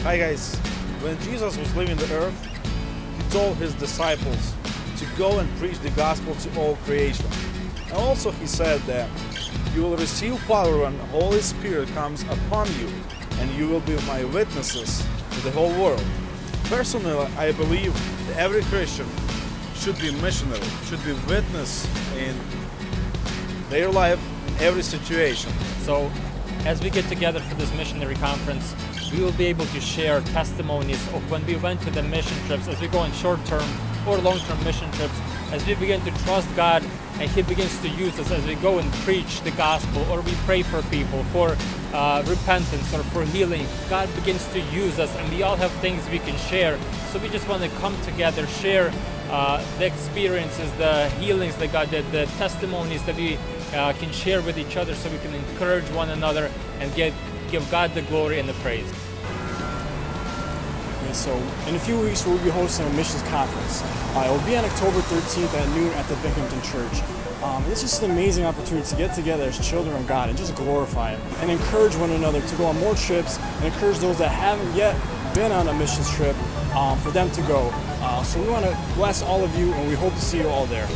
Hi guys, when Jesus was leaving the earth, he told his disciples to go and preach the gospel to all creation. And also he said that you will receive power when the Holy Spirit comes upon you, and you will be my witnesses to the whole world. Personally, I believe that every Christian should be missionary, should be witness in their life, in every situation. So as we get together for this missionary conference, we will be able to share testimonies of when we went to the mission trips, as we go on short-term or long-term mission trips, as we begin to trust God and He begins to use us as we go and preach the gospel, or we pray for people for repentance or for healing. God begins to use us, and we all have things we can share. So we just want to come together, share the experiences, the healings that God did, the testimonies that we can share with each other, so we can encourage one another and give God the glory and the praise. Okay, so in a few weeks we'll be hosting a missions conference. It will be on October 13th at noon at the Binghamton Church. It's just an amazing opportunity to get together as children of God and just glorify Him and encourage one another to go on more trips, and encourage those that haven't yet been on a missions trip for them to go. So we want to bless all of you, and we hope to see you all there.